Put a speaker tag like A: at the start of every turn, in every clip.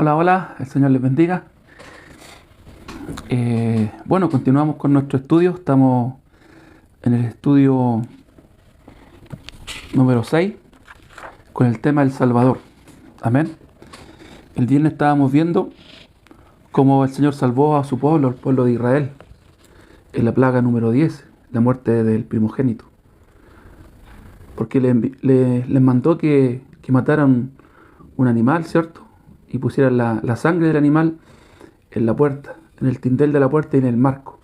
A: Hola, hola, el Señor les bendiga. Bueno, continuamos con nuestro estudio. Estamos en el estudio número 6 con el tema del Salvador. Amén. El viernes estábamos viendo cómo el Señor salvó a su pueblo, el pueblo de Israel, en la plaga número 10, la muerte del primogénito. Porque les mandó que mataran un animal, ¿cierto? Y pusieran la sangre del animal en la puerta, en el tindel de la puerta y en el marco.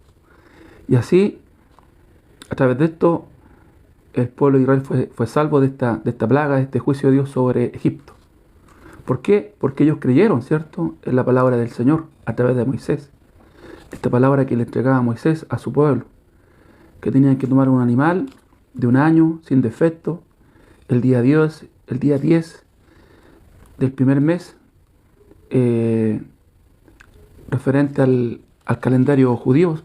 A: Y así, a través de esto, el pueblo de Israel fue salvo de esta plaga, de este juicio de Dios sobre Egipto. ¿Por qué? Porque ellos creyeron, ¿cierto?, en la palabra del Señor a través de Moisés. Esta palabra que le entregaba Moisés a su pueblo, que tenían que tomar un animal de un año, sin defecto, el día 10 del primer mes, referente al calendario judío,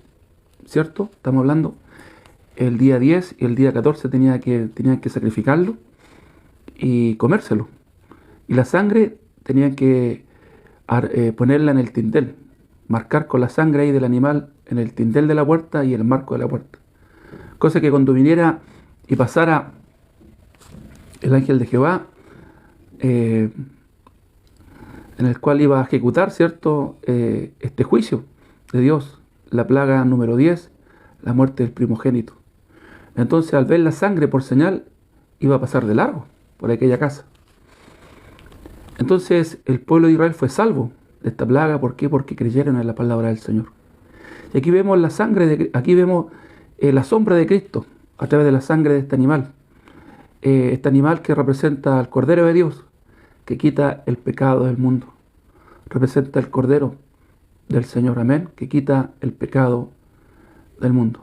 A: ¿cierto? Estamos hablando, el día 10 y el día 14 tenían que sacrificarlo y comérselo. Y la sangre tenían que ponerla en el tindel, marcar con la sangre ahí del animal en el tindel de la puerta y el marco de la puerta. Cosa que cuando viniera y pasara el ángel de Jehová, en el cual iba a ejecutar, ¿cierto?, este juicio de Dios, la plaga número 10, la muerte del primogénito. Entonces, al ver la sangre por señal, iba a pasar de largo por aquella casa. Entonces, el pueblo de Israel fue salvo de esta plaga. ¿Por qué? Porque creyeron en la palabra del Señor. Y aquí vemos la sangre, aquí vemos la sombra de Cristo a través de la sangre de este animal. Este animal que representa al Cordero de Dios, que quita el pecado del mundo. Representa el Cordero del Señor, amén, que quita el pecado del mundo.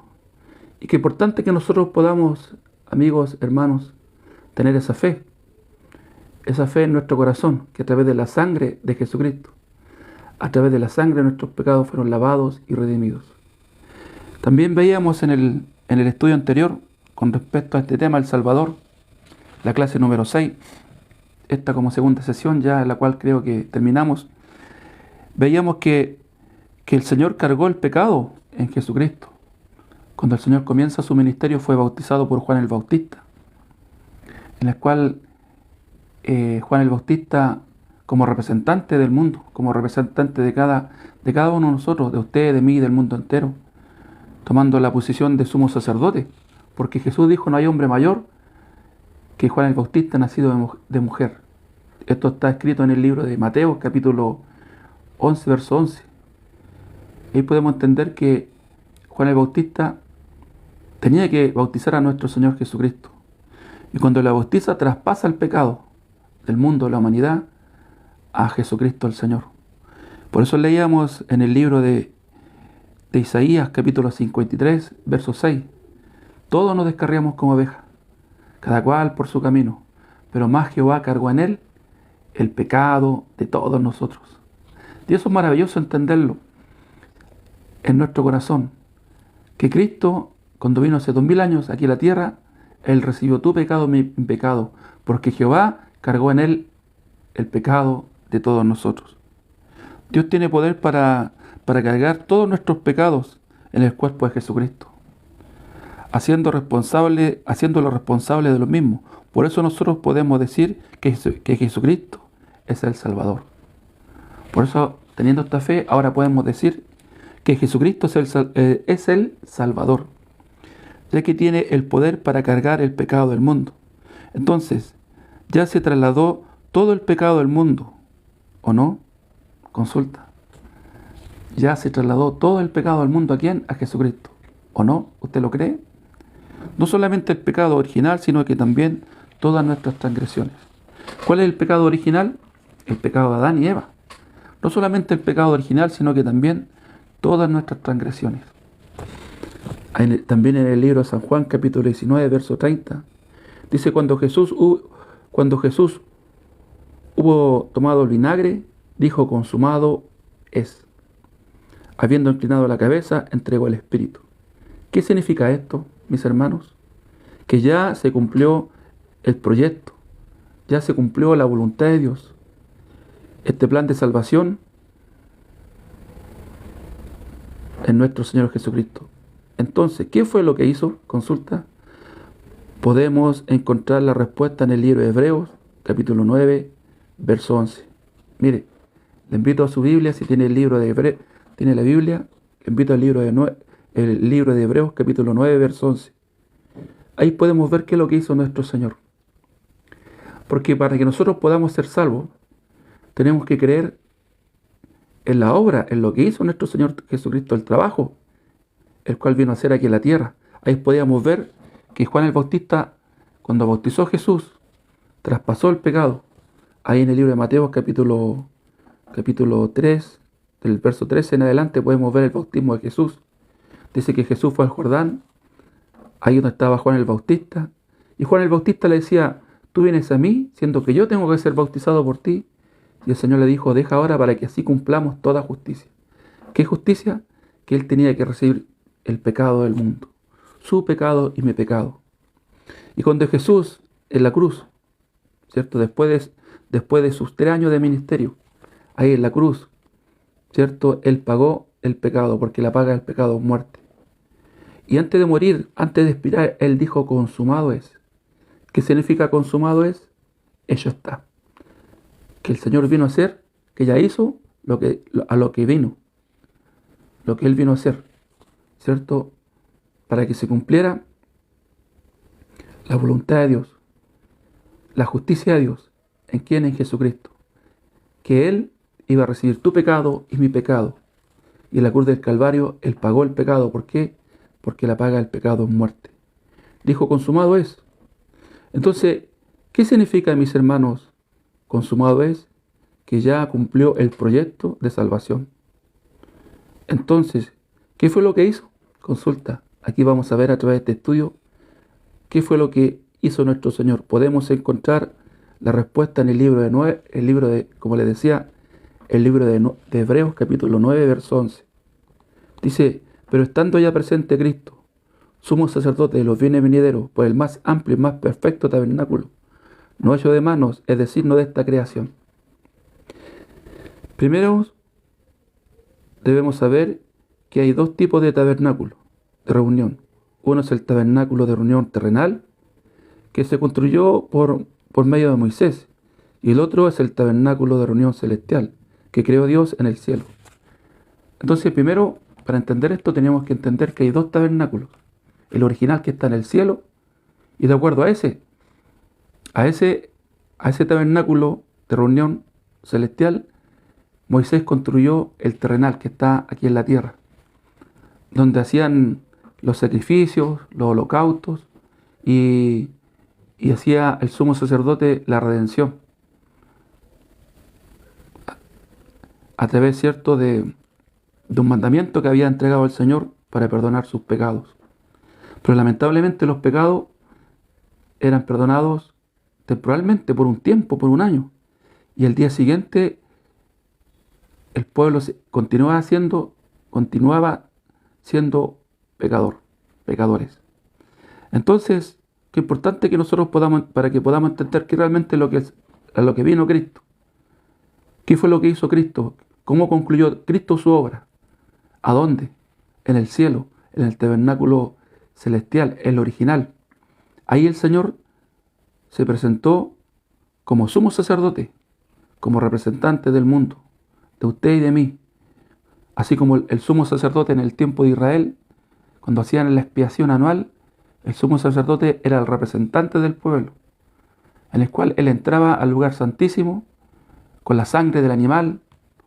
A: Y que es importante que nosotros podamos, amigos, hermanos, tener esa fe en nuestro corazón, que a través de la sangre de Jesucristo, a través de la sangre nuestros pecados fueron lavados y redimidos. También veíamos en el estudio anterior, con respecto a este tema, El Salvador, la clase número 6, esta como segunda sesión ya, en la cual creo que terminamos, veíamos que el Señor cargó el pecado en Jesucristo. Cuando el Señor comienza su ministerio fue bautizado por Juan el Bautista, en el cual Juan el Bautista, como representante del mundo, como representante de cada uno de nosotros, de usted, de mí, del mundo entero, tomando la posición de sumo sacerdote, porque Jesús dijo: no hay hombre mayor que Juan el Bautista nacido de mujer. Esto está escrito en el libro de Mateo, capítulo 11, verso 11. Ahí podemos entender que Juan el Bautista tenía que bautizar a nuestro Señor Jesucristo. Y cuando la bautiza, traspasa el pecado del mundo, de la humanidad, a Jesucristo el Señor. Por eso leíamos en el libro de Isaías, capítulo 53, verso 6. Todos nos descarriamos como ovejas, cada cual por su camino, pero más Jehová cargó en él el pecado de todos nosotros. Y eso es maravilloso entenderlo en nuestro corazón, que Cristo, cuando vino hace 2000 años aquí a la tierra, Él recibió tu pecado, mi pecado, porque Jehová cargó en Él el pecado de todos nosotros. Dios tiene poder para cargar todos nuestros pecados en el cuerpo de Jesucristo, haciéndolo responsable de lo mismo. Por eso nosotros podemos decir que Jesucristo es el Salvador. Por eso, teniendo esta fe, ahora podemos decir que Jesucristo es el Salvador, ya que tiene el poder para cargar el pecado del mundo. Entonces, ya se trasladó todo el pecado del mundo, ¿o no? Consulta. Ya se trasladó todo el pecado del mundo. ¿A quién? A Jesucristo, ¿o no? ¿Usted lo cree? No solamente el pecado original, sino que también todas nuestras transgresiones. ¿Cuál es el pecado original? El pecado de Adán y Eva. No solamente el pecado original, sino que también todas nuestras transgresiones. También en el libro de San Juan, capítulo 19, verso 30, dice: cuando Jesús hubo tomado el vinagre, dijo: consumado es. Habiendo inclinado la cabeza, entregó el Espíritu. ¿Qué significa esto, mis hermanos? Que ya se cumplió el proyecto, ya se cumplió la voluntad de Dios. este plan de salvación en nuestro Señor Jesucristo. Entonces, ¿qué fue lo que hizo? Consulta. Podemos encontrar la respuesta en el libro de Hebreos, capítulo 9, verso 11. Mire, le invito a su Biblia, si tiene el libro de Hebreos, tiene la Biblia, le invito al libro de Hebreos, capítulo 9, verso 11. Ahí podemos ver qué es lo que hizo nuestro Señor. Porque para que nosotros podamos ser salvos, tenemos que creer en la obra, en lo que hizo nuestro Señor Jesucristo, el trabajo, el cual vino a hacer aquí en la tierra. Ahí podíamos ver que Juan el Bautista, cuando bautizó a Jesús, traspasó el pecado. Ahí en el libro de Mateo, capítulo 3, del verso 13 en adelante, podemos ver el bautismo de Jesús. Dice que Jesús fue al Jordán, ahí donde estaba Juan el Bautista, y Juan el Bautista le decía: tú vienes a mí, siendo que yo tengo que ser bautizado por ti. Y el Señor le dijo: deja ahora para que así cumplamos toda justicia. ¿Qué justicia? Que Él tenía que recibir el pecado del mundo, su pecado y mi pecado. Y cuando Jesús en la cruz, ¿cierto? Después de sus 3 años de ministerio, ahí en la cruz, ¿cierto? Él pagó el pecado, porque la paga del pecado es muerte. Y antes de morir, antes de expirar, Él dijo: consumado es. ¿Qué significa consumado es? Hecho está. Que el Señor vino a hacer, que ya hizo a lo que vino, lo que Él vino a hacer, ¿cierto? Para que se cumpliera la voluntad de Dios, la justicia de Dios. ¿En quién? En Jesucristo. Que Él iba a recibir tu pecado y mi pecado. Y en la cruz del Calvario Él pagó el pecado. ¿Por qué? Porque la paga del pecado es muerte. Dijo: consumado es. Entonces, ¿qué significa, mis hermanos, consumado es? Que ya cumplió el proyecto de salvación. Entonces, ¿qué fue lo que hizo? Consulta. Aquí vamos a ver a través de este estudio qué fue lo que hizo nuestro Señor. Podemos encontrar la respuesta en el libro como les decía, el libro de Hebreos, capítulo 9, verso 11. Dice: pero estando ya presente Cristo, sumo sacerdote de los bienes venideros, por el más amplio y más perfecto tabernáculo, no hecho de manos, es decir, no de esta creación. Primero, debemos saber que hay 2 tipos de tabernáculo de reunión. Uno es el tabernáculo de reunión terrenal, que se construyó por medio de Moisés, y el otro es el tabernáculo de reunión celestial, que creó Dios en el cielo. Entonces, primero, para entender esto, tenemos que entender que hay 2 tabernáculos. El original, que está en el cielo, y de acuerdo a ese tabernáculo de reunión celestial, Moisés construyó el terrenal, que está aquí en la tierra, donde hacían los sacrificios, los holocaustos, y hacía el sumo sacerdote la redención a través, ¿cierto?, de un mandamiento que había entregado el Señor para perdonar sus pecados. Pero lamentablemente los pecados eran perdonados temporalmente, por un tiempo, por un año, y el día siguiente el pueblo continuaba siendo pecadores. Entonces, qué importante que nosotros para que podamos entender que realmente a lo que vino Cristo. ¿Qué fue lo que hizo Cristo? ¿Cómo concluyó Cristo su obra? ¿A dónde? En el cielo, en el tabernáculo celestial, el original. Ahí el Señor se presentó como sumo sacerdote, como representante del mundo, de usted y de mí. Así como el sumo sacerdote en el tiempo de Israel, cuando hacían la expiación anual, el sumo sacerdote era el representante del pueblo, en el cual él entraba al lugar santísimo con la sangre del animal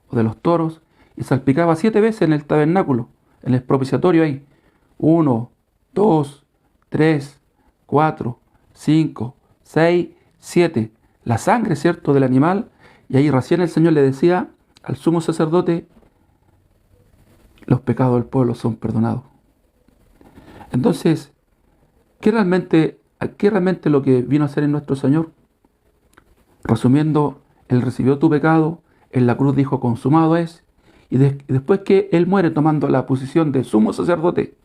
A: o de los toros y salpicaba 7 veces en el tabernáculo, en el propiciatorio ahí. 1, 2, 3, 4, 5, 6, 7. La sangre, ¿cierto?, del animal. Y ahí recién el Señor le decía al sumo sacerdote: los pecados del pueblo son perdonados. Entonces, ¿qué realmente lo que vino a hacer en nuestro Señor? Resumiendo, Él recibió tu pecado, en la cruz dijo: consumado es, y después que Él muere tomando la posición de sumo sacerdote,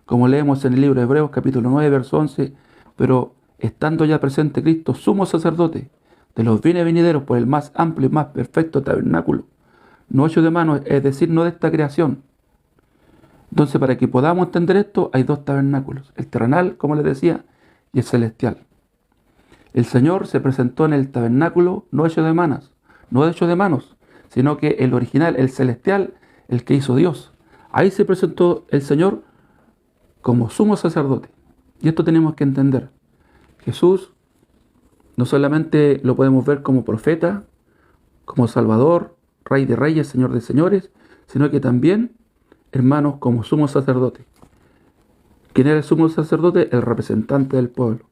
A: como leemos en el libro de Hebreos capítulo 9, verso 11, pero estando ya presente Cristo, sumo sacerdote de los bienes venideros por el más amplio y más perfecto tabernáculo, no hecho de manos, es decir, no de esta creación. Entonces, para que podamos entender esto, hay dos tabernáculos, el terrenal, como les decía, y el celestial. El Señor se presentó en el tabernáculo no hecho de manos, sino que el original, el celestial, el que hizo Dios. Ahí se presentó el Señor como sumo sacerdote. Y esto tenemos que entender. Jesús no solamente lo podemos ver como profeta, como Salvador, Rey de Reyes, Señor de Señores, sino que también, hermanos, como sumo sacerdote. ¿Quién era el sumo sacerdote? El representante del pueblo.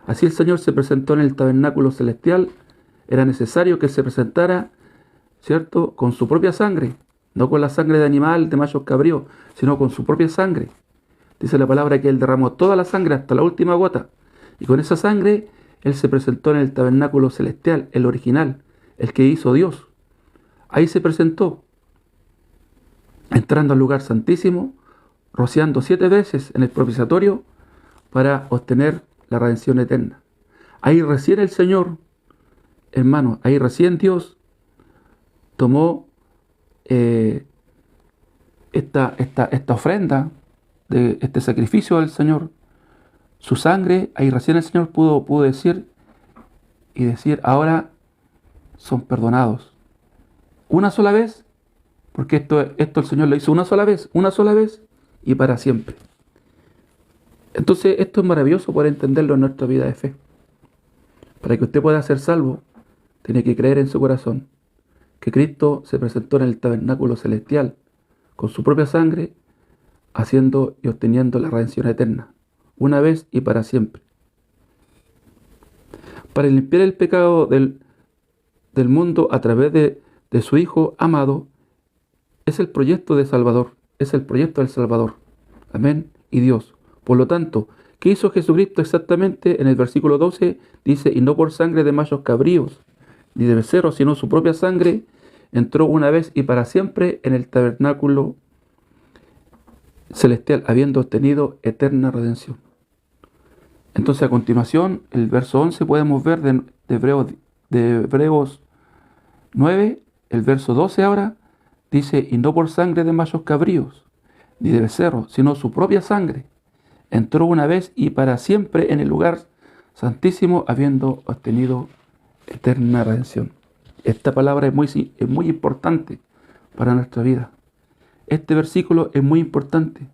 A: Así el Señor se presentó en el tabernáculo celestial. Era necesario que se presentara, ¿cierto?, con su propia sangre, no con la sangre de animal, de machos cabríos, sino con su propia sangre. Dice la palabra que Él derramó toda la sangre hasta la última gota. Y con esa sangre Él se presentó en el tabernáculo celestial, el original, el que hizo Dios. Ahí se presentó, entrando al lugar santísimo, rociando 7 veces en el propiciatorio para obtener la redención eterna. Ahí recién el Señor, hermanos, ahí recién Dios tomó esta ofrenda, de este sacrificio del Señor, su sangre. Ahí recién el Señor pudo decir, ahora son perdonados. Una sola vez, porque esto el Señor lo hizo una sola vez y para siempre. Entonces esto es maravilloso poder entenderlo en nuestra vida de fe. Para que usted pueda ser salvo, tiene que creer en su corazón que Cristo se presentó en el tabernáculo celestial con su propia sangre, haciendo y obteniendo la redención eterna, una vez y para siempre. Para limpiar el pecado del mundo a través de su Hijo amado, es el proyecto de Salvador, es el proyecto del Salvador. Amén. Y Dios. Por lo tanto, ¿qué hizo Jesucristo exactamente? En el versículo 12 dice, y no por sangre de machos cabríos, ni de becerros, sino su propia sangre, entró una vez y para siempre en el tabernáculo celestial, habiendo obtenido eterna redención. Entonces, a continuación, el verso 11 podemos ver de Hebreos 9, el verso 12 ahora, dice, y no por sangre de machos cabríos, ni de becerros, sino su propia sangre, entró una vez y para siempre en el lugar santísimo, habiendo obtenido eterna redención. Esta palabra es muy importante para nuestra vida. Este versículo es muy importante.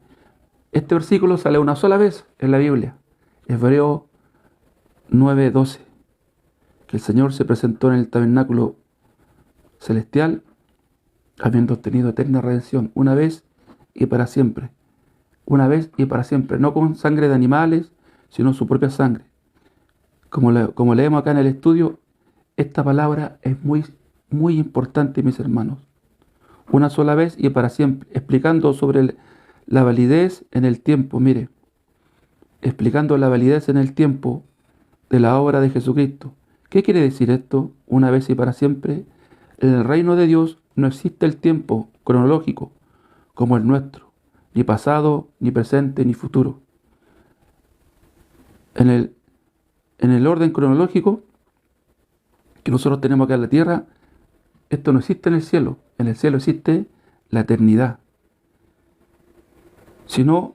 A: Este versículo sale una sola vez en la Biblia. Hebreos 9:12. Que el Señor se presentó en el tabernáculo celestial, habiendo obtenido eterna redención, una vez y para siempre. Una vez y para siempre. No con sangre de animales, sino su propia sangre. Como leemos acá en el estudio, esta palabra es muy importante, mis hermanos. Una sola vez y para siempre, explicando sobre la validez en el tiempo. Mire, explicando la validez en el tiempo de la obra de Jesucristo. ¿Qué quiere decir esto? Una vez y para siempre. En el reino de Dios no existe el tiempo cronológico como el nuestro, ni pasado, ni presente, ni futuro. En el orden cronológico que nosotros tenemos acá en la tierra, esto no existe en el cielo. En el cielo existe la eternidad, sino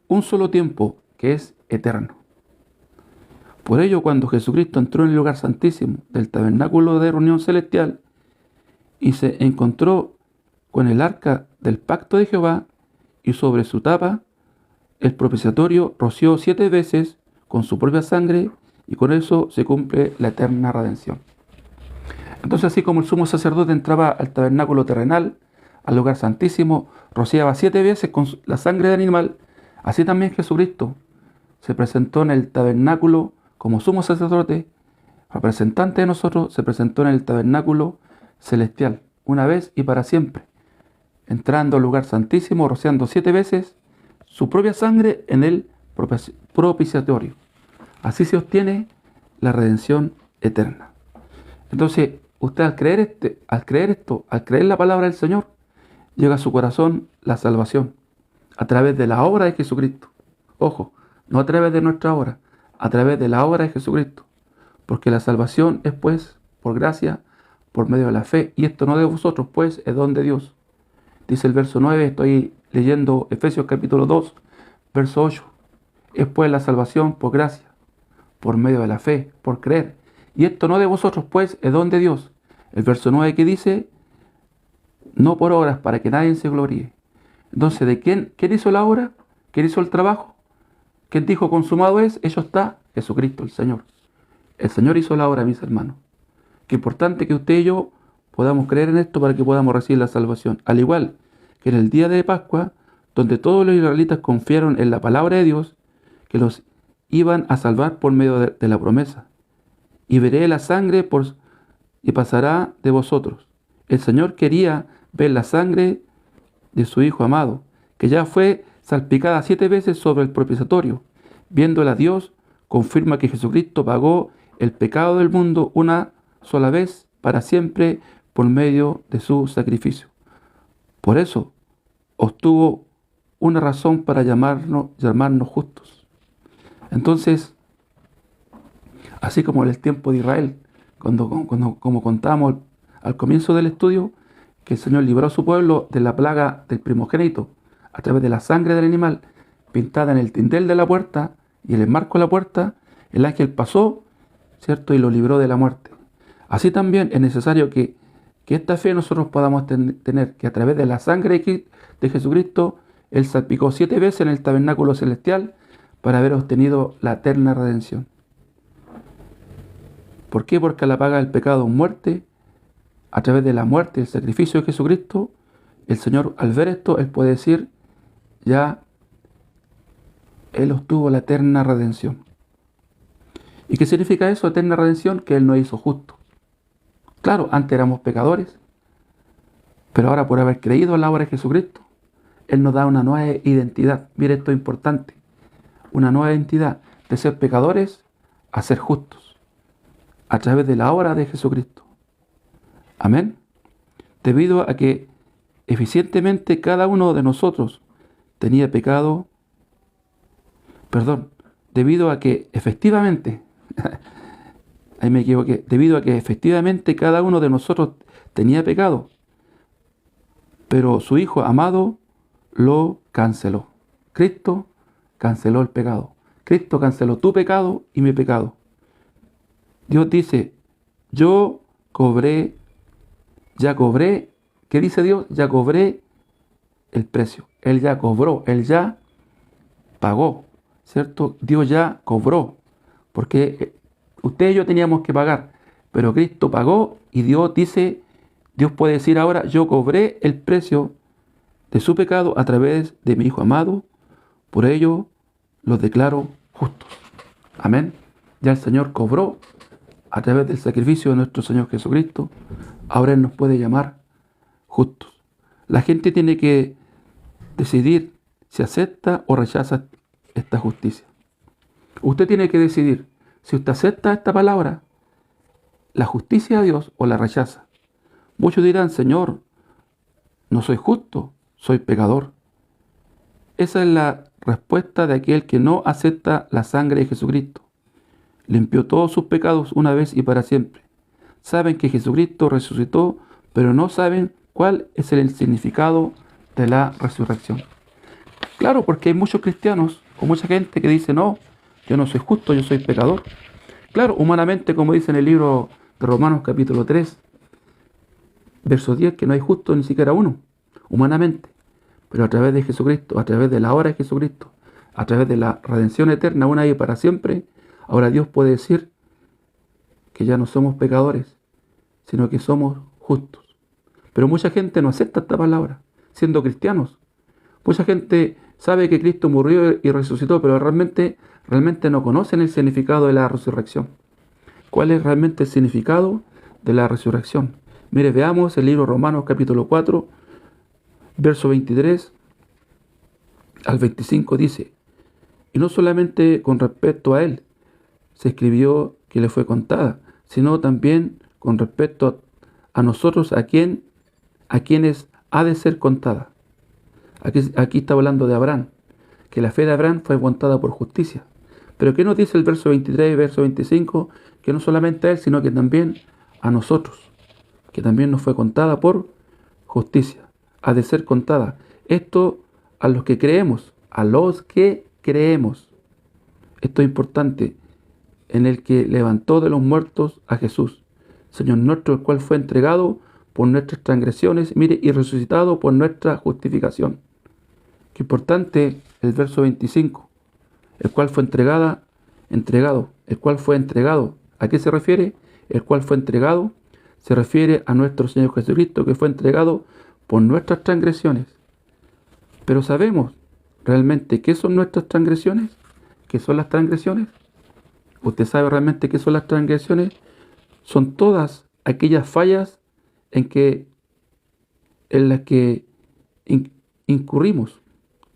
A: un solo tiempo que es eterno. Por ello, cuando Jesucristo entró en el lugar santísimo del tabernáculo de reunión celestial y se encontró con el arca del pacto de Jehová, y sobre su tapa el propiciatorio roció 7 veces con su propia sangre, y con eso se cumple la eterna redención. Entonces, así como el sumo sacerdote entraba al tabernáculo terrenal, al lugar santísimo, rociaba 7 veces con la sangre de animal, así también Jesucristo se presentó en el tabernáculo como sumo sacerdote, representante de nosotros, se presentó en el tabernáculo celestial, una vez y para siempre, entrando al lugar santísimo, rociando 7 veces su propia sangre en el propiciatorio. Así se obtiene la redención eterna. Entonces, usted al creer la palabra del Señor, llega a su corazón la salvación a través de la obra de Jesucristo. Ojo, no a través de nuestra obra, a través de la obra de Jesucristo. Porque la salvación es pues por gracia, por medio de la fe. Y esto no de vosotros, pues es don de Dios. Dice el verso 9, estoy leyendo Efesios capítulo 2, verso 8. Es pues la salvación por gracia, por medio de la fe, por creer. Y esto no de vosotros, pues es don de Dios. El verso 9 que dice, no por obras, para que nadie se gloríe. Entonces, ¿de quién hizo la obra? ¿Quién hizo el trabajo? ¿Quién dijo consumado es? Hecho está, Jesucristo el Señor. El Señor hizo la obra, mis hermanos. Qué importante que usted y yo podamos creer en esto para que podamos recibir la salvación. Al igual que en el día de Pascua, donde todos los israelitas confiaron en la palabra de Dios, que los iban a salvar por medio de la promesa. Y veré la sangre y pasará de vosotros. El Señor quería ver la sangre de su Hijo amado, que ya fue salpicada 7 veces sobre el propiciatorio. Viéndola a Dios, confirma que Jesucristo pagó el pecado del mundo una sola vez para siempre por medio de su sacrificio. Por eso obtuvo una razón para llamarnos justos. Entonces, así como en el tiempo de Israel, como contamos al comienzo del estudio, que el Señor libró a su pueblo de la plaga del primogénito a través de la sangre del animal pintada en el dintel de la puerta y en el marco de la puerta, el ángel pasó, ¿cierto? Y lo libró de la muerte. Así también es necesario que esta fe nosotros podamos tener, que a través de la sangre de Jesucristo, Él salpicó 7 veces en el tabernáculo celestial para haber obtenido la eterna redención. ¿Por qué? Porque a la paga del pecado es muerte. A través de la muerte y el sacrificio de Jesucristo, el Señor, al ver esto, Él puede decir, ya Él obtuvo la eterna redención. ¿Y qué significa eso, eterna redención? Que Él nos hizo justos. Claro, antes éramos pecadores, pero ahora por haber creído en la obra de Jesucristo, Él nos da una nueva identidad. Mire, esto es importante. Una nueva identidad de ser pecadores a ser justos, a través de la obra de Jesucristo. Amén. Debido a que eficientemente cada uno de nosotros tenía pecado, debido a que efectivamente, ahí me equivoqué, debido a que efectivamente cada uno de nosotros tenía pecado, pero su Hijo amado lo canceló. Cristo canceló el pecado. Cristo canceló tu pecado y mi pecado. Dios dice, ya cobré, ¿qué dice Dios? Ya cobré el precio. Él ya cobró, Él ya pagó, ¿cierto? Dios ya cobró, porque usted y yo teníamos que pagar, pero Cristo pagó y Dios puede decir ahora, yo cobré el precio de su pecado a través de mi Hijo amado, por ello los declaro justos. Amén. Ya el Señor cobró a través del sacrificio de nuestro Señor Jesucristo. Ahora Él nos puede llamar justos. La gente tiene que decidir si acepta o rechaza esta justicia. Usted tiene que decidir si usted acepta esta palabra, la justicia de Dios, o la rechaza. Muchos dirán, Señor, no soy justo, soy pecador. Esa es la respuesta de aquel que no acepta la sangre de Jesucristo. Limpió todos sus pecados una vez y para siempre. Saben que Jesucristo resucitó, pero no saben cuál es el significado de la resurrección. Claro, porque hay muchos cristianos o mucha gente que dice, no, yo no soy justo, yo soy pecador. Claro, humanamente, como dice en el libro de Romanos capítulo 3, verso 10, que no hay justo ni siquiera uno, humanamente. Pero a través de Jesucristo, a través de la obra de Jesucristo, a través de la redención eterna, una y para siempre, ahora Dios puede decir que ya no somos pecadores, sino que somos justos. Pero mucha gente no acepta esta palabra, siendo cristianos. Mucha gente sabe que Cristo murió y resucitó, pero realmente no conocen el significado de la resurrección. ¿Cuál es realmente el significado de la resurrección? Mire, veamos el libro Romanos capítulo 4, verso 23 al 25 dice, y no solamente con respecto a él se escribió que le fue contada, sino también con respecto a nosotros, a quienes ha de ser contada. Aquí está hablando de Abraham, que la fe de Abraham fue contada por justicia. Pero ¿qué nos dice el verso 23 y verso 25? Que no solamente a él, sino que también a nosotros, que también nos fue contada por justicia. Ha de ser contada. Esto a los que creemos, a los que creemos. Esto es importante, en el que levantó de los muertos a Jesús, Señor nuestro, el cual fue entregado por nuestras transgresiones, mire, y resucitado por nuestra justificación. Qué importante el verso 25, el cual fue entregado. El cual fue entregado. ¿A qué se refiere? El cual fue entregado se refiere a nuestro Señor Jesucristo, que fue entregado por nuestras transgresiones. Pero sabemos realmente qué son nuestras transgresiones. ¿Qué son las transgresiones? ¿Usted sabe realmente qué son las transgresiones? Son todas aquellas fallas en las que incurrimos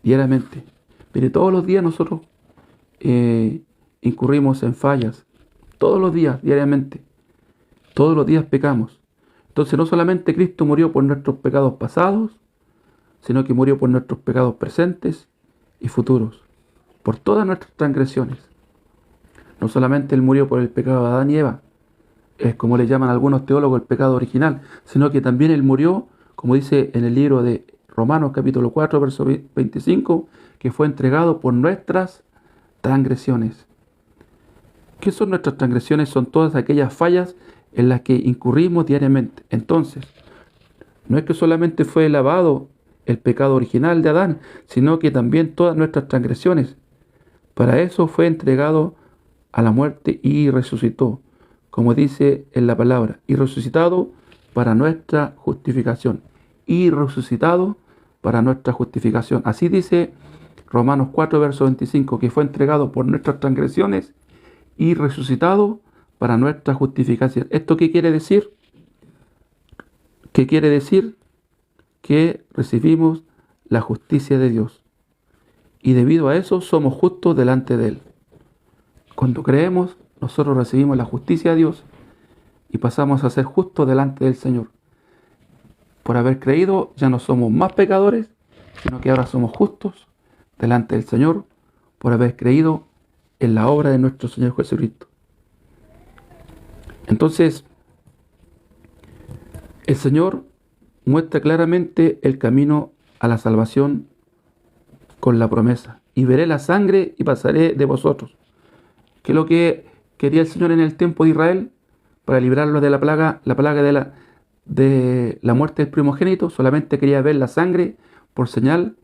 A: diariamente. Mire, todos los días nosotros incurrimos en fallas. Todos los días, diariamente. Todos los días pecamos. Entonces no solamente Cristo murió por nuestros pecados pasados, sino que murió por nuestros pecados presentes y futuros. Por todas nuestras transgresiones. No solamente Él murió por el pecado de Adán y Eva, es como le llaman algunos teólogos el pecado original, sino que también Él murió, como dice en el libro de Romanos capítulo 4, verso 25, que fue entregado por nuestras transgresiones. ¿Qué son nuestras transgresiones? Son todas aquellas fallas en las que incurrimos diariamente. Entonces, no es que solamente fue lavado el pecado original de Adán, sino que también todas nuestras transgresiones. Para eso fue entregado a la muerte y resucitó, como dice en la palabra, y resucitado para nuestra justificación. Y resucitado para nuestra justificación. Así dice Romanos 4, verso 25, que fue entregado por nuestras transgresiones y resucitado para nuestra justificación. ¿Esto qué quiere decir? ¿Qué quiere decir? Que recibimos la justicia de Dios. Y debido a eso somos justos delante de Él. Cuando creemos, nosotros recibimos la justicia de Dios y pasamos a ser justos delante del Señor. Por haber creído, ya no somos más pecadores, sino que ahora somos justos delante del Señor por haber creído en la obra de nuestro Señor Jesucristo. Entonces, el Señor muestra claramente el camino a la salvación con la promesa. Y veré la sangre y pasaré de vosotros. ¿Qué es lo que quería el Señor en el tiempo de Israel? Para librarlos de la plaga de la muerte del primogénito. Solamente quería ver la sangre por señal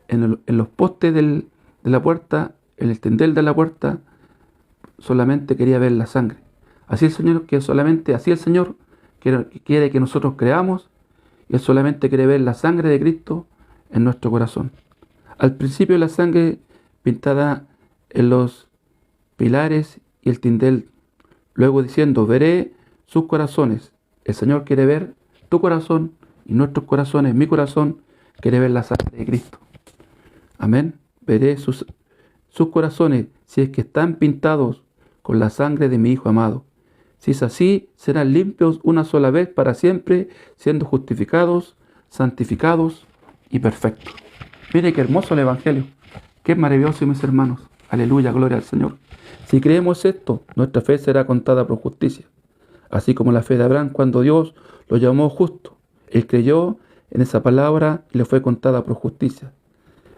A: en los postes de la puerta, en el tendel de la puerta. Solamente quería ver la sangre. Así el Señor quiere que nosotros creamos, y Él solamente quiere ver la sangre de Cristo en nuestro corazón. Al principio la sangre pintada en los pilares y el tindel, luego diciendo, veré sus corazones. El Señor quiere ver tu corazón y nuestros corazones, mi corazón, quiere ver la sangre de Cristo. Amén. Veré sus corazones, si es que están pintados con la sangre de mi Hijo amado. Si es así, serán limpios una sola vez para siempre, siendo justificados, santificados y perfectos. Mire qué hermoso el Evangelio. Qué maravilloso, mis hermanos. Aleluya, gloria al Señor. Si creemos esto, nuestra fe será contada por justicia. Así como la fe de Abraham cuando Dios lo llamó justo. Él creyó en esa palabra y le fue contada por justicia.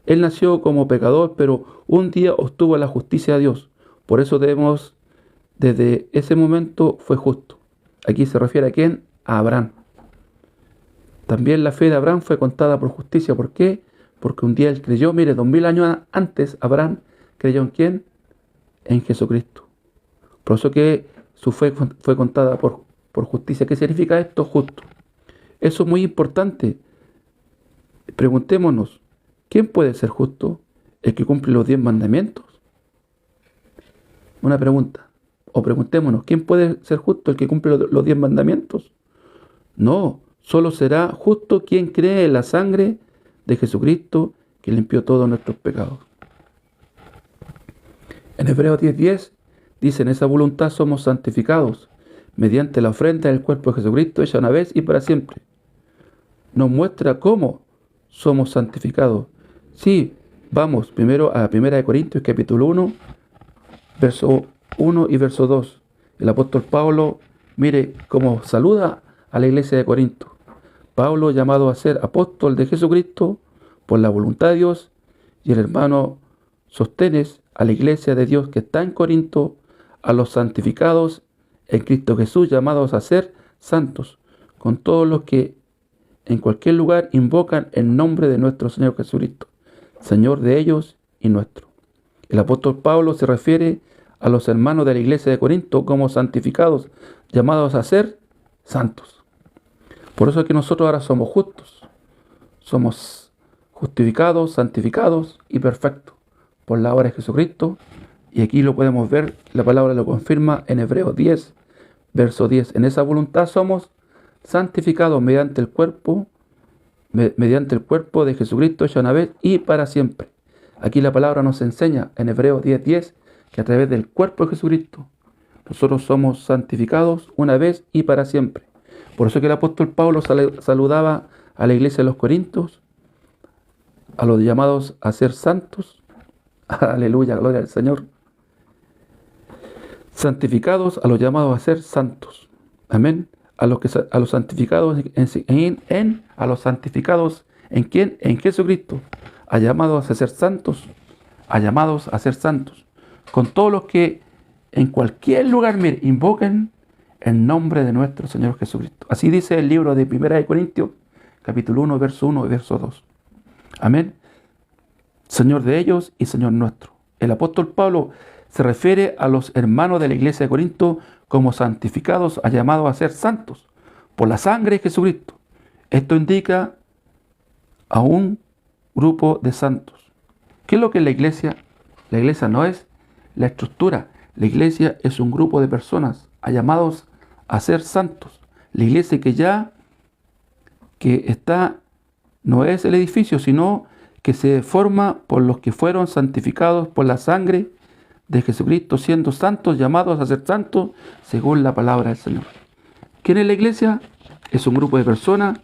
A: Él nació como pecador, pero un día obtuvo la justicia de Dios. Por eso desde ese momento fue justo. Aquí se refiere a ¿quién? A Abraham. También la fe de Abraham fue contada por justicia. ¿Por qué? Porque un día él creyó, mire, 2000 años antes Abraham creyó en ¿quién? En Jesucristo. Por eso que su fe fue contada por justicia. ¿Qué significa esto? Justo. Eso es muy importante. Preguntémonos, ¿quién puede ser justo? ¿El que cumple los 10 mandamientos? Una pregunta. O preguntémonos, ¿quién puede ser justo? ¿El que cumple los 10 mandamientos? No, solo será justo quien cree en la sangre de Jesucristo que limpió todos nuestros pecados. En Hebreos 10:10 dice, en esa voluntad somos santificados mediante la ofrenda del cuerpo de Jesucristo hecha una vez y para siempre. Nos muestra cómo somos santificados. Sí, vamos primero a 1 Corintios capítulo 1, verso 1 y verso 2. El apóstol Pablo Mire cómo saluda a la iglesia de Corinto. Pablo, llamado a ser apóstol de Jesucristo por la voluntad de Dios, y el hermano Sóstenes, a la iglesia de Dios que está en Corinto, a los santificados en Cristo Jesús, llamados a ser santos, con todos los que en cualquier lugar invocan el nombre de nuestro Señor Jesucristo, Señor de ellos y nuestro. El apóstol Pablo se refiere a los hermanos de la iglesia de Corinto como santificados, llamados a ser santos. Por eso es que nosotros ahora somos justos, somos justificados, santificados y perfectos por la obra de Jesucristo. Y aquí lo podemos ver, la palabra lo confirma en Hebreos 10, verso 10. En esa voluntad somos santificados mediante el cuerpo de Jesucristo hecho una vez y para siempre. Aquí la palabra nos enseña en Hebreos 10:10 que a través del cuerpo de Jesucristo nosotros somos santificados una vez y para siempre. Por eso que el apóstol Pablo saludaba a la iglesia de los Corintios, a los llamados a ser santos. Aleluya, gloria al Señor. Santificados, a los llamados a ser santos. Amén. A los santificados a los santificados en quién? En Jesucristo. A llamados a ser santos, a llamados a ser santos. Con todos los que en cualquier lugar invoquen el nombre de nuestro Señor Jesucristo. Así dice el libro de 1 Corintios, capítulo 1, verso 1 y verso 2. Amén. Señor de ellos y Señor nuestro. El apóstol Pablo se refiere a los hermanos de la iglesia de Corinto como santificados, llamados a ser santos por la sangre de Jesucristo. Esto indica a un grupo de santos. ¿Qué es lo que es la iglesia? La iglesia no es la estructura. La iglesia es un grupo de personas llamados a ser santos. La iglesia que está no es el edificio, sino que se forma por los que fueron santificados por la sangre de Jesucristo, siendo santos, llamados a ser santos, según la palabra del Señor. ¿Quién es la iglesia? Es un grupo de personas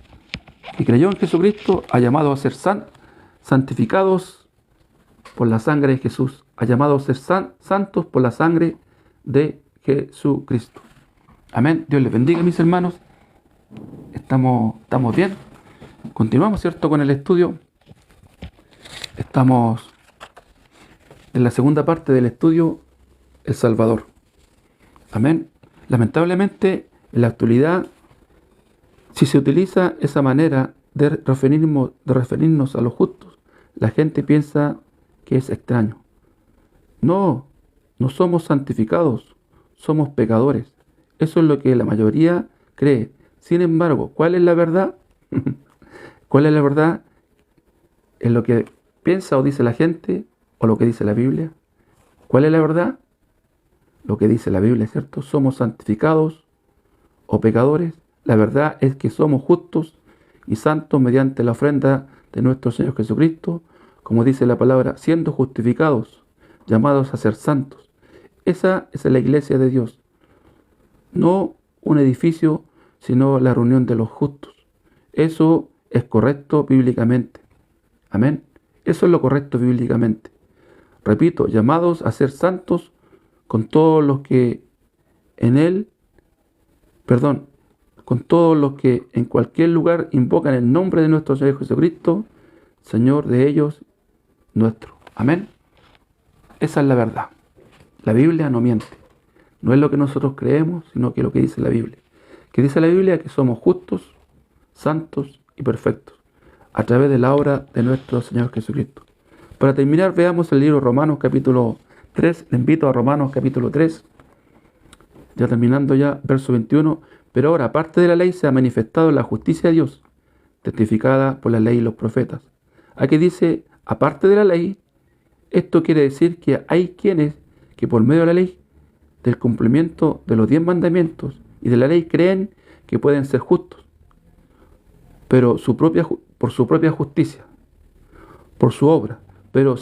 A: que creyó en Jesucristo, llamado a ser santificados por la sangre de Jesús, llamado a ser santos por la sangre de Jesucristo. Amén. Dios les bendiga, mis hermanos. Estamos bien. Continuamos, ¿cierto?, con el estudio. Estamos en la segunda parte del estudio, El Salvador. Amén. Lamentablemente, en la actualidad, si se utiliza esa manera de referirnos a los justos, la gente piensa que es extraño. No somos santificados, somos pecadores. Eso es lo que la mayoría cree. Sin embargo, ¿cuál es la verdad? ¿Cuál es la verdad? ¿Es lo que piensa o dice la gente o lo que dice la Biblia? ¿Cuál es la verdad? Lo que dice la Biblia, ¿cierto? ¿Somos santificados o pecadores? La verdad es que somos justos y santos mediante la ofrenda de nuestro Señor Jesucristo, como dice la palabra, siendo justificados, llamados a ser santos. Esa es la iglesia de Dios. No un edificio, sino la reunión de los justos. Eso es correcto bíblicamente. Amén. Eso es lo correcto bíblicamente. Repito, llamados a ser santos con todos los que con todos los que en cualquier lugar invocan el nombre de nuestro Señor Jesucristo, Señor de ellos, nuestro. Amén. Esa es la verdad. La Biblia no miente. No es lo que nosotros creemos, sino que lo que dice la Biblia. Que dice la Biblia que somos justos, santos y perfectos a través de la obra de nuestro Señor Jesucristo. Para terminar, veamos el libro Romanos capítulo 3. Le invito a Romanos capítulo 3. Ya terminando ya, verso 21. Pero ahora, aparte de la ley, se ha manifestado la justicia de Dios, testificada por la ley y los profetas. Aquí dice, aparte de la ley, esto quiere decir que hay quienes que por medio de la ley, del cumplimiento de los 10 mandamientos y de la ley, creen que pueden ser justos, pero por su propia justicia, por su obra. Pero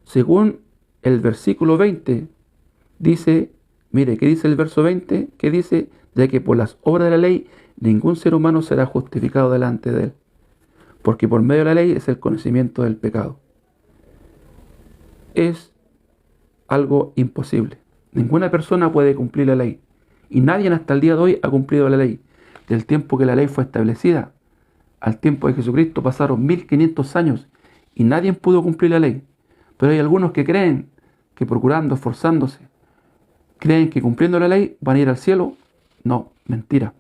A: según el versículo 20, dice, mire, ¿qué dice el verso 20? ¿Qué dice? Ya que por las obras de la ley ningún ser humano será justificado delante de él, porque por medio de la ley es el conocimiento del pecado. Es algo imposible. Ninguna persona puede cumplir la ley. Y nadie hasta el día de hoy ha cumplido la ley. Del tiempo que la ley fue establecida al tiempo de Jesucristo pasaron 1500 años y nadie pudo cumplir la ley. Pero hay algunos que creen que procurando, esforzándose, creen que cumpliendo la ley van a ir al cielo. No, mentira.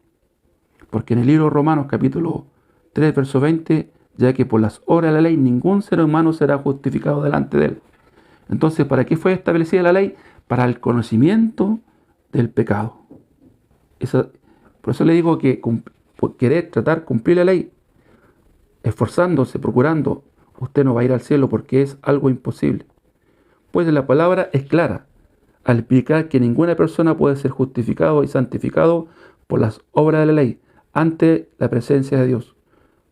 A: Porque en el libro de Romanos capítulo 3, verso 20, ya que por las obras de la ley ningún ser humano será justificado delante de él. Entonces, ¿para qué fue establecida la ley? Para el conocimiento del pecado. Por eso le digo que por querer tratar cumplir la ley, esforzándose, procurando, usted no va a ir al cielo porque es algo imposible. Pues la palabra es clara al explicar que ninguna persona puede ser justificado y santificado por las obras de la ley ante la presencia de Dios.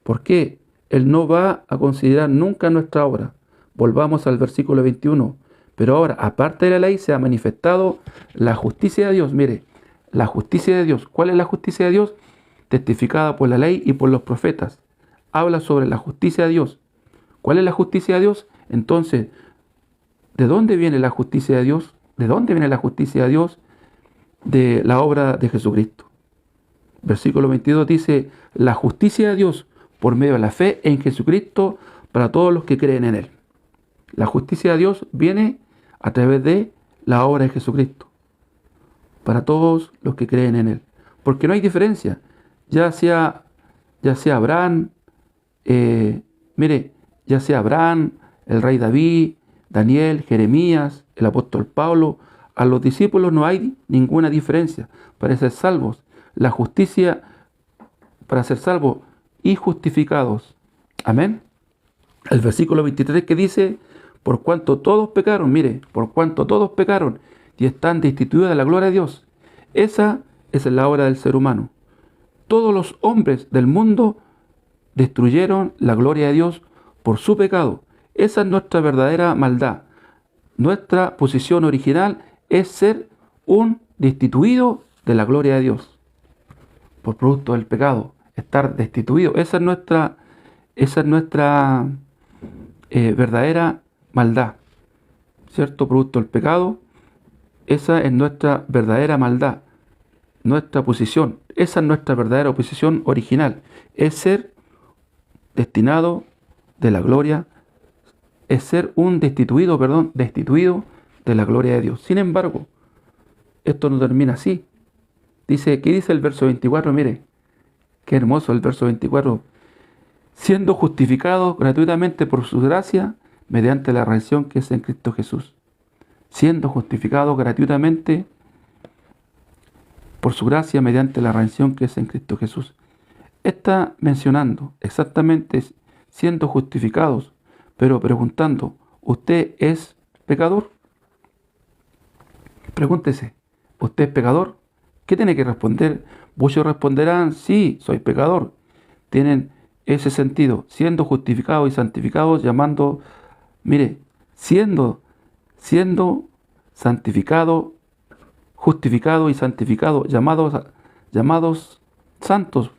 A: ¿Por qué? Él no va a considerar nunca nuestra obra. Volvamos al versículo 21. Pero ahora, aparte de la ley, se ha manifestado la justicia de Dios. Mire, la justicia de Dios. ¿Cuál es la justicia de Dios? Testificada por la ley y por los profetas. Habla sobre la justicia de Dios. ¿Cuál es la justicia de Dios? Entonces, ¿de dónde viene la justicia de Dios? ¿De dónde viene la justicia de Dios? De la obra de Jesucristo. Versículo 22 dice, la justicia de Dios por medio de la fe en Jesucristo para todos los que creen en Él. La justicia de Dios viene a través de la obra de Jesucristo, para todos los que creen en Él. Porque no hay diferencia, ya sea Abraham, ya sea Abraham, el rey David, Daniel, Jeremías, el apóstol Pablo, a los discípulos no hay ninguna diferencia para ser salvos. La justicia para ser salvos y justificados. Amén. El versículo 23 que dice, por cuanto todos pecaron, por cuanto todos pecaron y están destituidos de la gloria de Dios. Esa es la obra del ser humano. Todos los hombres del mundo destruyeron la gloria de Dios por su pecado. Esa es nuestra verdadera maldad. Nuestra posición original es ser un destituido de la gloria de Dios. Por producto del pecado, estar destituido. Esa es nuestra verdadera maldad. ¿Cierto? Producto del pecado. Esa es nuestra verdadera maldad. Nuestra posición. Esa es nuestra verdadera posición original. Es ser destinado de la gloria. Es ser un destituido de la gloria de Dios. Sin embargo, esto no termina así. ¿Qué dice el verso 24? Mire, qué hermoso el verso 24. Siendo justificados gratuitamente por su gracia, mediante la redención que es en Cristo Jesús. Siendo justificados gratuitamente por su gracia, mediante la redención que es en Cristo Jesús. Está mencionando exactamente siendo justificados, pero preguntando, ¿usted es pecador? Pregúntese, ¿usted es pecador? ¿Qué tiene que responder? Muchos responderán, sí, soy pecador. Tienen ese sentido, siendo justificados y santificados, siendo santificado, justificado y santificado, llamados santos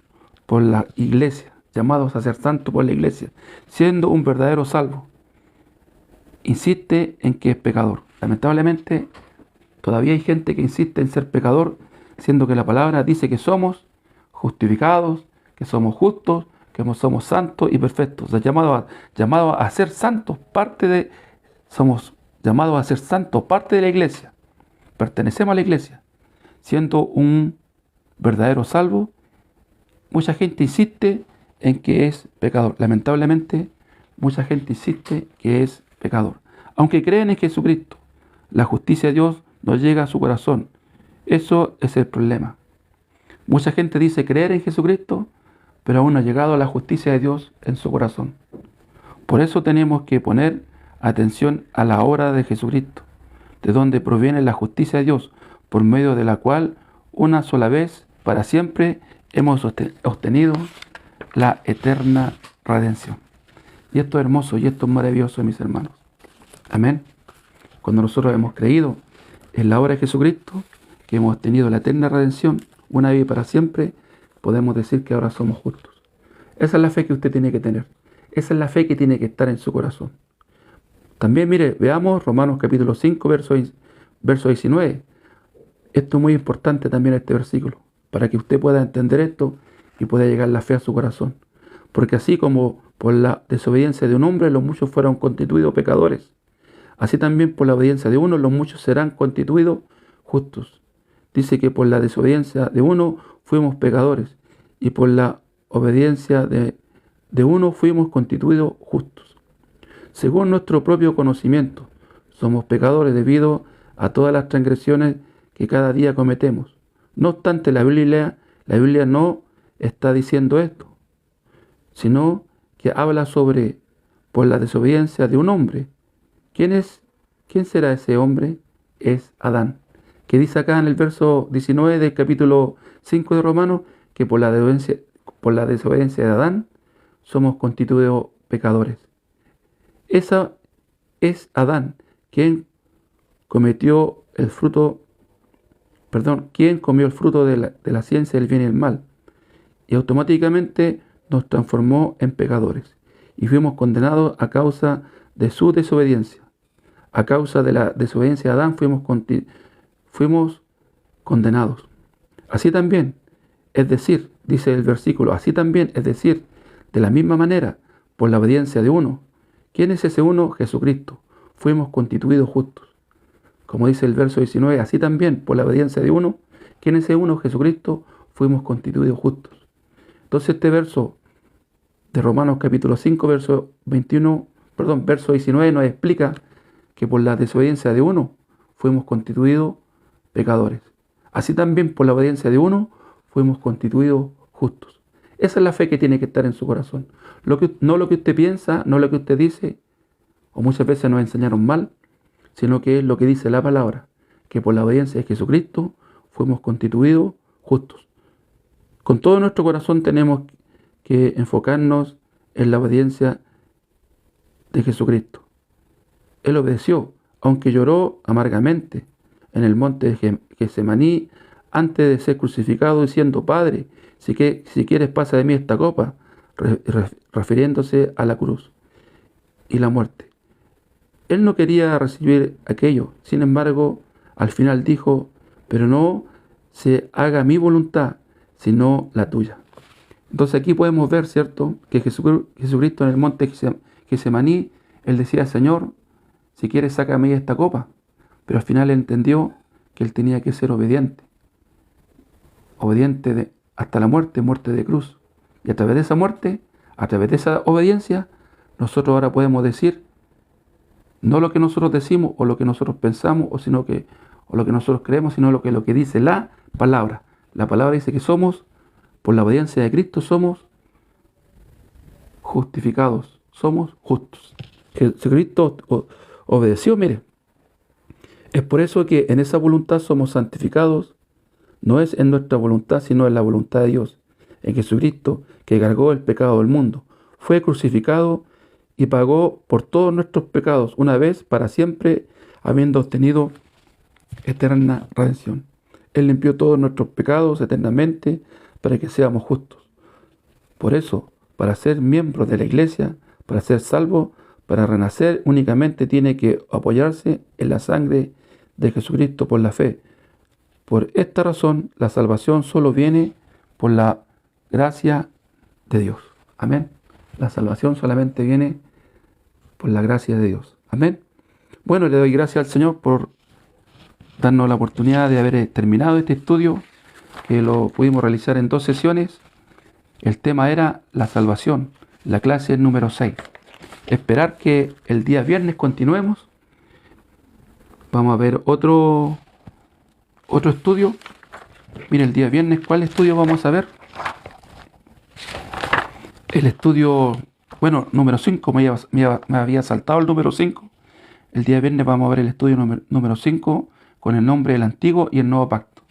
A: por la iglesia, llamados a ser santos por la iglesia, siendo un verdadero salvo. Insiste en que es pecador. Lamentablemente, todavía hay gente que insiste en ser pecador, siendo que la palabra dice que somos justificados, que somos justos, que somos santos y perfectos. Llamados a ser santos, somos llamados a ser santos, parte de la iglesia. Pertenecemos a la iglesia. Siendo un verdadero salvo, mucha gente insiste en que es pecador. Lamentablemente, mucha gente insiste que es pecador. Aunque creen en Jesucristo, la justicia de Dios no llega a su corazón. Eso es el problema. Mucha gente dice creer en Jesucristo, pero aún no ha llegado a la justicia de Dios en su corazón. Por eso tenemos que poner atención a la obra de Jesucristo, de donde proviene la justicia de Dios, por medio de la cual una sola vez, para siempre, hemos obtenido la eterna redención. Y esto es hermoso y esto es maravilloso, mis hermanos. Amén. Cuando nosotros hemos creído en la obra de Jesucristo, que hemos tenido la eterna redención, una vez y para siempre, podemos decir que ahora somos justos. Esa es la fe que usted tiene que tener. Esa es la fe que tiene que estar en su corazón. También, veamos Romanos capítulo 5, verso 19. Esto es muy importante también este versículo, para que usted pueda entender esto y pueda llegar la fe a su corazón. Porque así como por la desobediencia de un hombre los muchos fueron constituidos pecadores, así también por la obediencia de uno los muchos serán constituidos justos. Dice que por la desobediencia de uno fuimos pecadores y por la obediencia de uno fuimos constituidos justos. Según nuestro propio conocimiento, somos pecadores debido a todas las transgresiones que cada día cometemos. No obstante, la Biblia no está diciendo esto, sino que habla sobre por la desobediencia de un hombre. ¿Quién será ese hombre? Es Adán, que dice acá en el verso 19 del capítulo 5 de Romanos que por la desobediencia de Adán somos constituidos pecadores. Esa es Adán, quien comió el fruto de la ciencia del bien y el mal, y automáticamente nos transformó en pecadores, y fuimos condenados a causa de su desobediencia. A causa de la desobediencia de Adán fuimos condenados. Así también, es decir, dice el versículo, así también, es decir, de la misma manera, por la obediencia de uno. ¿Quién es ese uno? Jesucristo. Fuimos constituidos justos. Como dice el verso 19, así también, por la obediencia de uno. ¿Quién es ese uno? Jesucristo. Fuimos constituidos justos. Entonces este verso de Romanos capítulo 5, verso 19 nos explica que por la desobediencia de uno fuimos constituidos pecadores. Así también por la obediencia de uno fuimos constituidos justos. Esa es la fe que tiene que estar en su corazón. No lo que usted piensa, no lo que usted dice, o muchas veces nos enseñaron mal, sino que es lo que dice la palabra, que por la obediencia de Jesucristo fuimos constituidos justos. Con todo nuestro corazón tenemos que enfocarnos en la obediencia de Jesucristo. Él obedeció, aunque lloró amargamente en el monte de Getsemaní antes de ser crucificado, diciendo: Padre, si quieres pasa de mí esta copa, refiriéndose a la cruz y la muerte. Él no quería recibir aquello, sin embargo, al final dijo: pero no se haga mi voluntad, sino la tuya. Entonces aquí podemos ver, ¿cierto?, que Jesucristo en el monte Getsemaní, él decía: Señor, si quieres sácame esta copa. Pero al final entendió que él tenía que ser obediente hasta la muerte de cruz. Y a través de esa muerte, a través de esa obediencia, nosotros ahora podemos decir no lo que nosotros decimos o lo que nosotros pensamos o lo que nosotros creemos, sino lo que dice la palabra. La palabra dice que por la obediencia de Cristo somos justificados, somos justos. Jesucristo obedeció, mire. Es por eso que en esa voluntad somos santificados. No es en nuestra voluntad, sino en la voluntad de Dios. En Jesucristo, que cargó el pecado del mundo, fue crucificado y pagó por todos nuestros pecados una vez para siempre, habiendo obtenido eterna redención. Él limpió todos nuestros pecados eternamente para que seamos justos. Por eso, para ser miembro de la iglesia, para ser salvo, para renacer, únicamente tiene que apoyarse en la sangre de Jesucristo por la fe. Por esta razón, la salvación solo viene por la gracia de Dios. Amén. La salvación solamente viene por la gracia de Dios. Amén. Bueno, le doy gracias al Señor por darnos la oportunidad de haber terminado este estudio, que lo pudimos realizar en 2 sesiones. El tema era la salvación, la clase número 6. Esperar que el día viernes continuemos. Vamos a ver otro estudio. Mire, el día viernes, ¿cuál estudio vamos a ver? El estudio, número 5, me había saltado el número 5. El día viernes vamos a ver el estudio número 5 con el nombre El Antiguo y el Nuevo Pacto.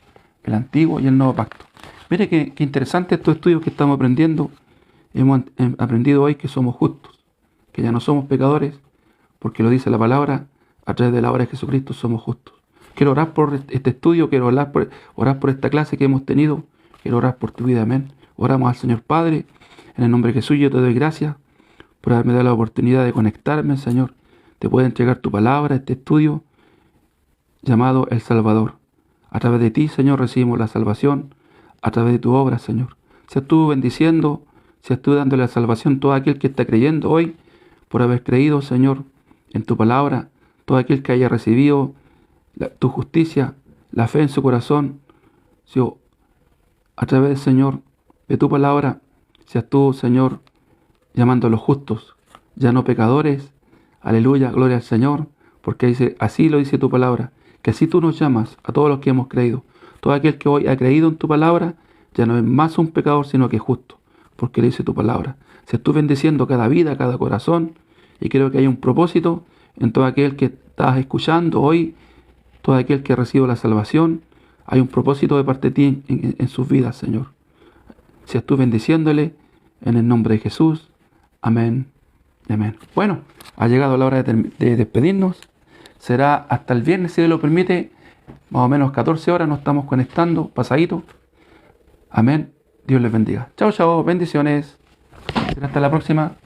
A: El Antiguo y el Nuevo Pacto. Mire qué interesante estos estudios que estamos aprendiendo. Hemos aprendido hoy que somos justos, que ya no somos pecadores, porque lo dice la palabra, a través de la obra de Jesucristo somos justos. Quiero orar por este estudio, quiero orar por esta clase que hemos tenido, quiero orar por tu vida, amén. Oramos al Señor Padre, en el nombre de Jesús yo te doy gracias por haberme dado la oportunidad de conectarme, Señor, de poder entregar tu palabra, este estudio llamado El Salvador. A través de ti, Señor, recibimos la salvación, a través de tu obra, Señor. Seas tú bendiciendo, seas tú dándole la salvación a todo aquel que está creyendo hoy, por haber creído, Señor, en tu palabra, todo aquel que haya recibido tu justicia, la fe en su corazón, Señor, a través, Señor, de tu palabra, seas tú, Señor, llamando a los justos, ya no pecadores. Aleluya, gloria al Señor, porque dice, así lo dice tu palabra, que así tú nos llamas a todos los que hemos creído. Todo aquel que hoy ha creído en tu palabra, ya no es más un pecador, sino que justo, porque le dice tu palabra. Seas tú bendiciendo cada vida, cada corazón, y creo que hay un propósito en todo aquel que estás escuchando hoy, todo aquel que recibe la salvación, hay un propósito de parte de ti en sus vidas, Señor. Seas tú bendiciéndole en el nombre de Jesús. Amén. Amén. Bueno, ha llegado la hora de despedirnos. Será hasta el viernes, si Dios lo permite. Más o menos 14 horas nos estamos conectando, pasadito. Amén. Dios les bendiga. Chao, chao. Bendiciones. Será hasta la próxima.